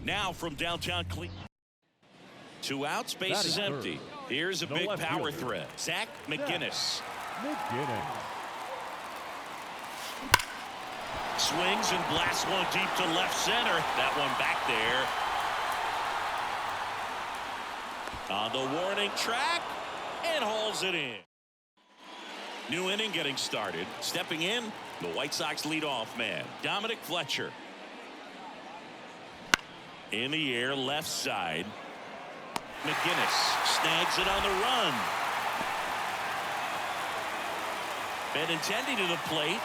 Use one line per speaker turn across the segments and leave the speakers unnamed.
Now from downtown Cleveland. 2 outs, base is empty. Here's a big power threat. Zach McGinnis. Swings and blasts one deep to left center. That one back there. On the warning track and hauls it in. New inning getting started. Stepping in, the White Sox leadoff man, Dominic Fletcher. In the air, left side. McGinnis snags it on the run. Benintendi to the plate.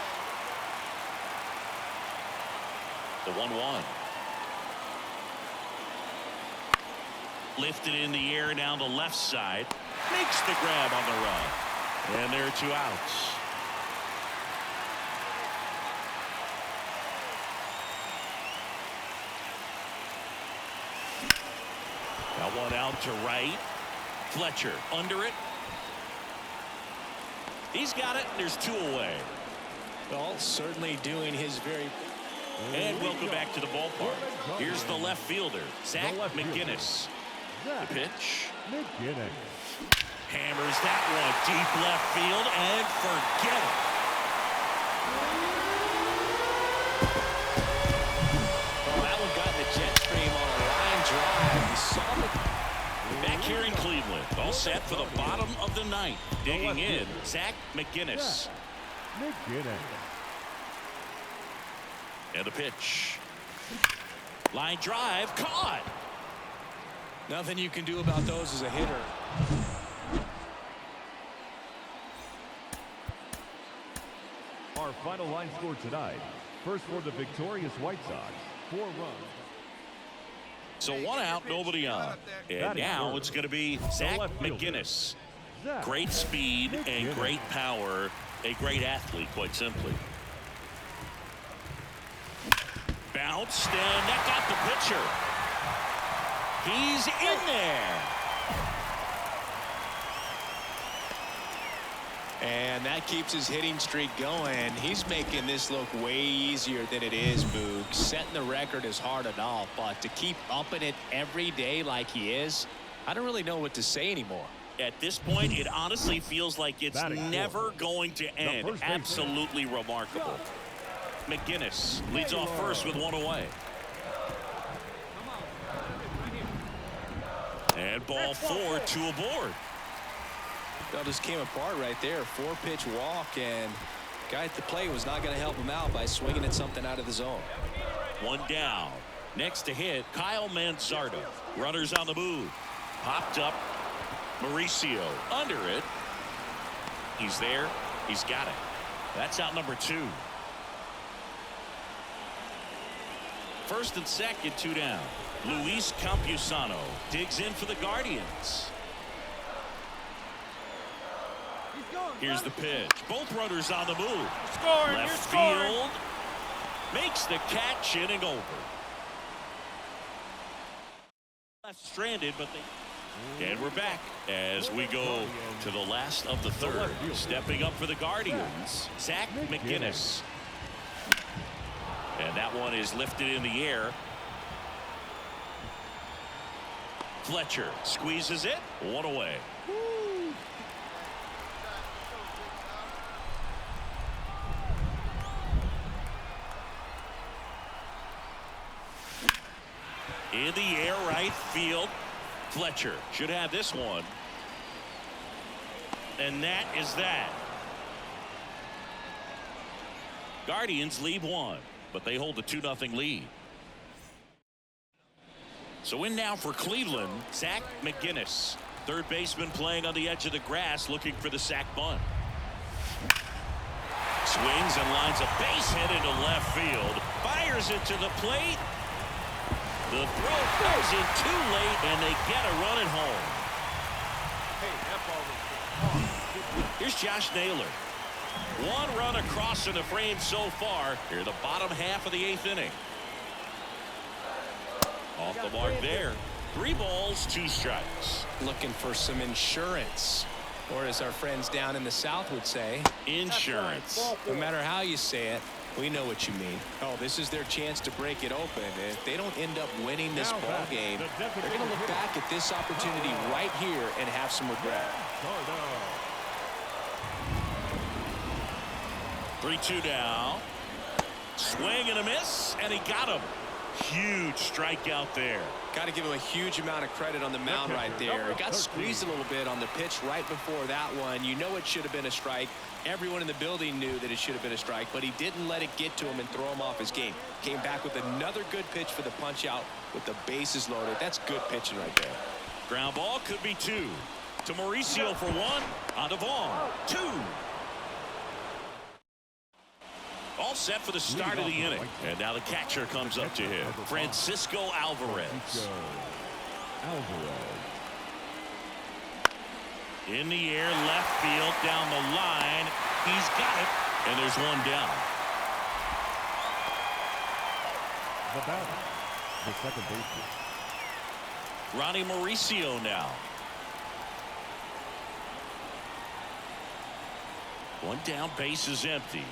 The 1-1. Lifted in the air down the left side. Makes the grab on the run. And there are 2 outs. Now 1 out to right. Fletcher under it. He's got it. There's 2 away.
Well, certainly doing his very.
And welcome back to the ballpark. Here's the left fielder, Zach McGinnis. The pitch. Hammers that one deep left field and forget it.
Oh, that one got the jet stream on a line drive. He saw it.
Back here in Cleveland, all set for the bottom of the 9th. Digging in, Zach McGinnis. And the pitch. Line drive, caught.
Nothing you can do about those as a hitter.
Our final line score tonight. First for the victorious White Sox, 4 runs.
So 1 out, nobody on. And now it's going to be Zach McGinnis. Great speed and great power. A great athlete, quite simply. Bounced, and that got the pitcher. He's in there.
And that keeps his hitting streak going. He's making this look way easier than it is, Boog. Setting the record is hard enough, but to keep upping it every day like he is, I don't really know what to say anymore.
At this point, it honestly feels like it's never going to end. Absolutely remarkable. McGinnis leads off first with 1 away. And ball 4, 2 aboard.
That just came apart right there. 4-pitch walk, and guy at the plate was not going to help him out by swinging at something out of the zone.
1 down. Next to hit, Kyle Manzardo. Runners on the move. Popped up. Mauricio under it. He's there. He's got it. That's out number 2. First and second, 2 down. Luis Campusano digs in for the Guardians. Here's the pitch. Both runners on the move.
Scoring,
left field. Makes the catch, inning over. Left stranded, but they. And we're back as we go to the last of the 3rd. Stepping up for the Guardians, Zach McGinnis. And that one is lifted in the air. Fletcher squeezes it. 1 away. In the air, right field. Fletcher should have this one. And that is that. Guardians lead 1, but they hold a 2-0 lead. So in now for Cleveland, Zach McGinnis. Third baseman playing on the edge of the grass, looking for the sac bunt. Swings and lines a base hit into left field. Fires it to the plate. The throw goes in too late, and they get a run at home. Here's Josh Naylor. 1 run across in the frame so far. Here, the bottom half of the 8th inning. Off the mark there. 3 balls, 2 strikes.
Looking for some insurance, or as our friends down in the South would say,
insurance.
No matter how you say it, We know what you mean. Oh, this is their chance to break it open. If they don't end up winning this ball game, they're going to look back at this opportunity right here and have some regret.
3-2 now. Swing and a miss, and he got him. Huge strikeout there.
Got to give him a huge amount of credit on the mound right there. Got squeezed a little bit on the pitch right before that one. You know it should have been a strike. Everyone in the building knew that it should have been a strike, but he didn't let it get to him and throw him off his game. Came back with another good pitch for the punch out with the bases loaded. That's good pitching right there.
Ground ball could be 2. To Mauricio for 1. On to Vaughn. 2. All set for the start of the inning. And now the catcher comes up to him. Francisco Alvarez. In the air, left field, down the line. He's got it. And there's one down.
The batter, the second baseman.
Ronnie Mauricio now. One down, base is empty.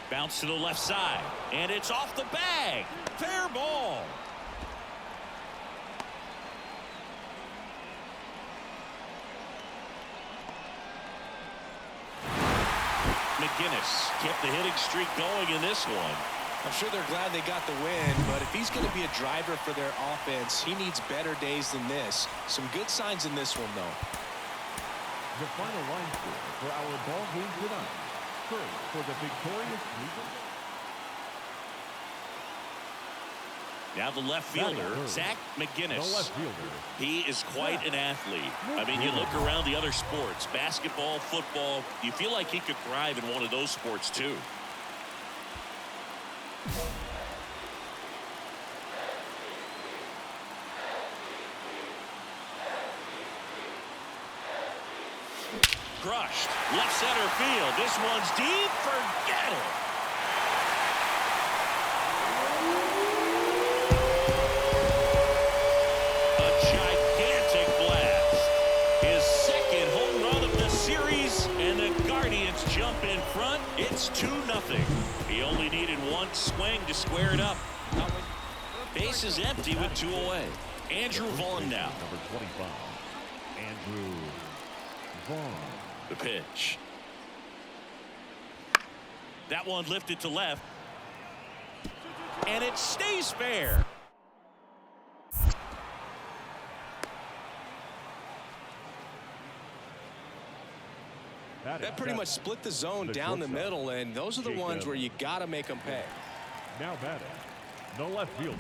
Bounce to the left side, and it's off the bag. Fair ball. McGinnis kept the hitting streak going in this one.
I'm sure they're glad they got the win, but if he's going to be a driver for their offense, he needs better days than this. Some good signs in this one, though.
The final line score for our ball game tonight. First, for the victorious Cleveland.
Now the left fielder, Zach McGinnis.
The left fielder.
He is quite an athlete. I mean, you look around the other sports, basketball, football, you feel like he could thrive in one of those sports too. Crushed. Left center field. This one's deep. Forget it. A gigantic blast. His second home run of the series, and the Guardians jump in front. It's 2-0. He only needed one swing to square it up. Base is empty with 2 away. Andrew Vaughn now.
Number 25. Andrew Vaughn.
The pitch. That one lifted to left. And it stays fair.
That pretty much split the zone down the middle, and those are the ones where you got to make them pay.
Now batting, the left fielder,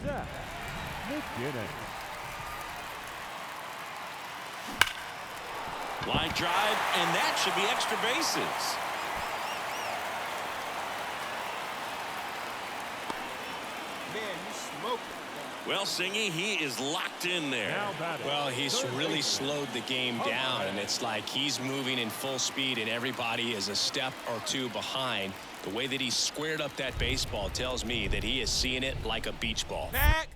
Zach McGinnis.
Line drive, and that should be extra bases.
Man, you smoked it.
Well, Singy, he is locked in there.
Well, he's really slowed the game down, and it's like he's moving in full speed, and everybody is a step or two behind. The way that he squared up that baseball tells me that he is seeing it like a beach ball.
Back.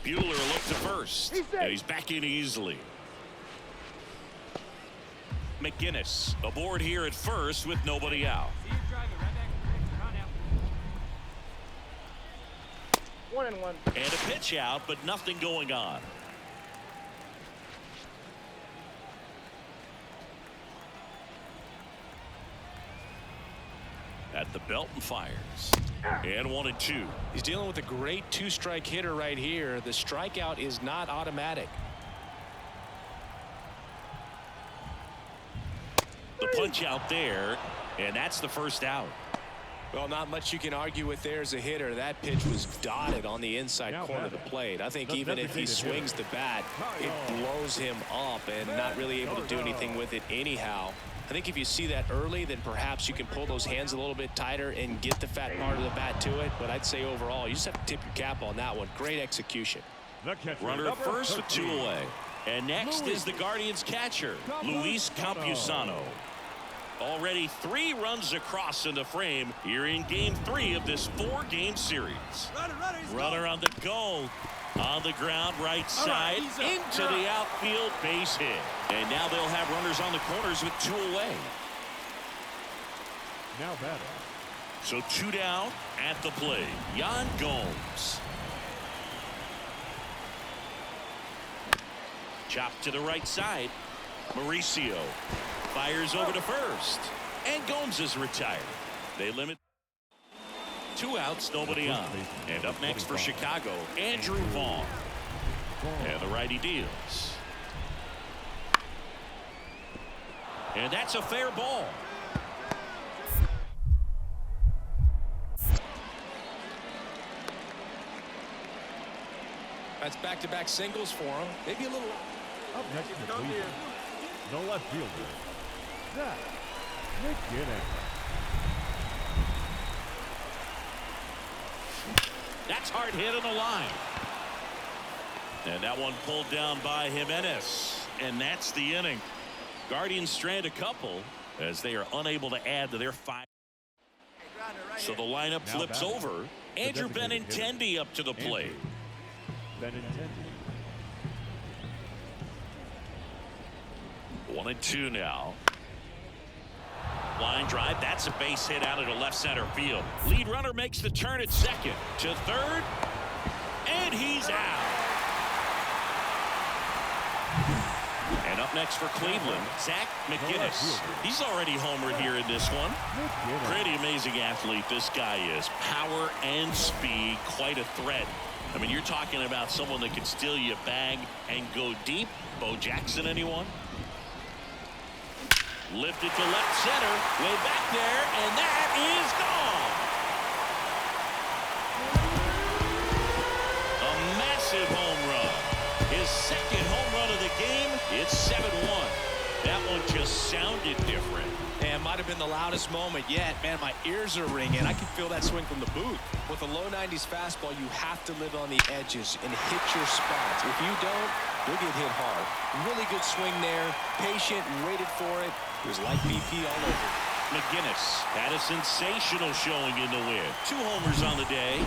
Bueller looked to first, and he's back in easily. McGinnis aboard here at first with nobody out.
1-1.
And a pitch out, but nothing going on. At the belt and fires. And 1-2.
He's dealing with a great 2-strike hitter right here. The strikeout is not automatic.
The punch out there, and that's the first out.
Well, not much you can argue with there as a hitter. That pitch was dotted on the inside corner of the plate. I think even if he swings the bat, it blows him up and not really able to do anything with it anyhow. I think if you see that early, then perhaps you can pull those hands a little bit tighter and get the fat part of the bat to it. But I'd say overall, you just have to tip your cap on that one. Great execution.
Runner at first with 2 away. And next is the Guardians catcher, Luis Campusano. Already 3 runs across in the frame here in game 3 of this 4-game series. Runner on the go. On the ground, right side, into the outfield, base hit. And now they'll have runners on the corners with 2 away.
Now batting,
So 2 down at the plate. Yan Gomes. Chopped to the right side. Mauricio fires over to first. And Gomes is retired. They limit 2 outs, nobody on. And up next for Chicago, Andrew Vaughn. And the righty deals. And that's a fair ball.
That's back-to-back singles for him. Maybe a little.
Up next to Cleveland, the left fielder, Zach McGinnis.
That's hard hit on the line. And that one pulled down by Jimenez. And that's the inning. Guardians strand a couple as they are unable to add to their 5. So the lineup
Now
flips
batting,
over. Andrew Benintendi up to the plate.
Benintendi.
1-2 now. Line drive. That's a base hit out into left center field. Lead runner makes the turn at second. To third. And he's out. And up next for Cleveland, Zach McGinnis. He's already homered here in this one. Pretty amazing athlete this guy is. Power and speed. Quite a threat. I mean, you're talking about someone that can steal you a bag and go deep. Bo Jackson, anyone? Lifted to left center, way back there, and that is gone. A massive home run. His second home run of the game. It's 7-1. That one just sounded different.
And might have been the loudest moment yet. Man, my ears are ringing. I can feel that swing from the booth. With a low 90s fastball, you have to live on the edges and hit your spots. If you don't, you'll get hit hard. Really good swing there. Patient and waited for it. It was like BP all over.
McGinnis had a sensational showing in the win. 2 homers on the day.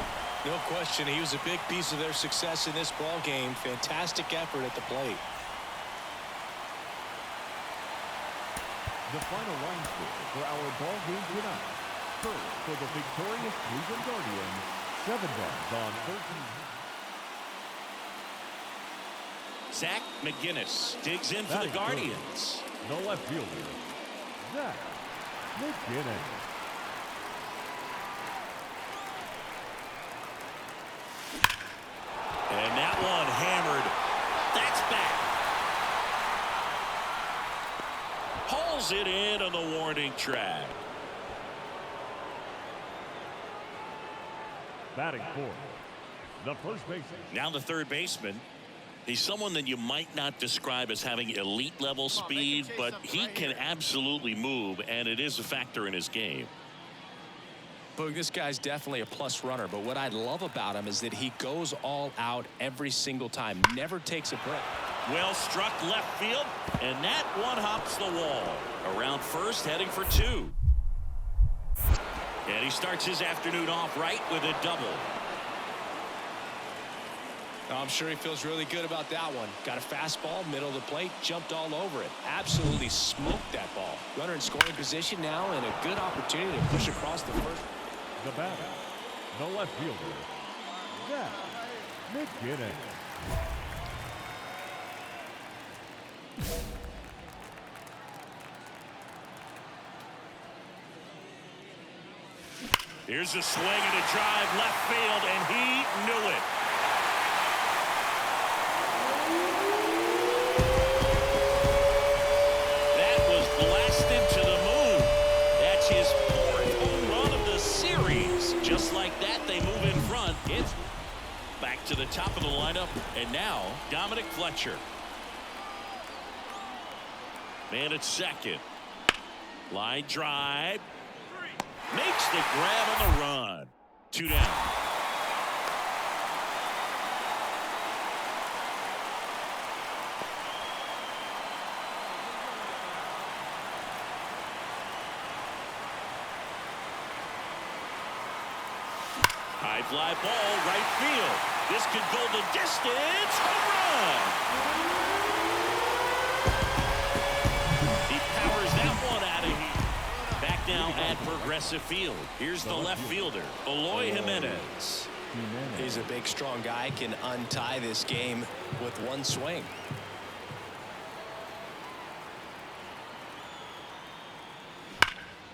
No question, he was a big piece of their success in this ball game. Fantastic effort at the plate.
The final line score for our ball game tonight. First, for the victorious Cleveland Guardians, 7 runs on 13.
Zach McGinnis digs in for the Guardians.
The left fielder, Zach McGinnis.
And that one hammered. That's back. Hauls it in on the warning track.
Batting fourth, the first baseman.
Now the third baseman. He's someone that you might not describe as having elite level speed, but he can absolutely move, and it is a factor in his game.
Boog, this guy's definitely a plus runner, but what I love about him is that he goes all out every single time, never takes a breath.
Well struck left field, and that one hops the wall. Around first, heading for 2. And he starts his afternoon off right with a double.
I'm sure he feels really good about that one. Got a fastball, middle of the plate, jumped all over it. Absolutely smoked that ball. Runner in scoring position now, and a good opportunity to push across the first.
The batter, the left fielder, Zach McGinnis.
Here's a swing and a drive left field, and he knew it. That was blasted to the moon. That's his 4th home run of the series. Just like that, they move in front. It's back to the top of the lineup, and now Dominic Fletcher. Man at second. Line drive. Makes the grab on the run. 2 down. High fly ball, right field. This could go the distance. Home run. He powers that one out of here. Back now at Progressive Field. Here's the left fielder, Eloy Jimenez.
He's a big, strong guy, can untie this game with one swing.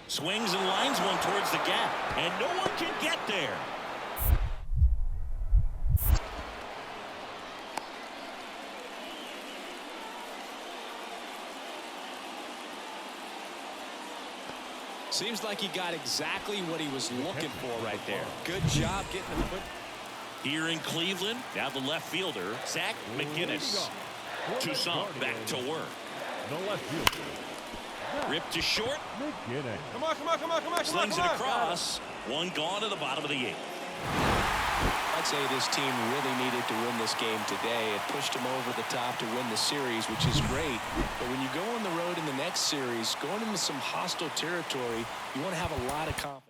Swings and lines one towards the gap, and no one can get there.
Seems like he got exactly what he was looking for right there. Good job getting the foot.
Here in Cleveland, now the left fielder, Zach McGinnis. Toussaint back to work.
The left fielder.
Ripped to short.
Come on, come on, come on, come on,
Slings
come
it
on.
across. One gone to the bottom of the 8th.
I'd say this team really needed to win this game today. It pushed them over the top to win the series, which is great. But when you go on the road in the next series, going into some hostile territory, you want to have a lot of confidence.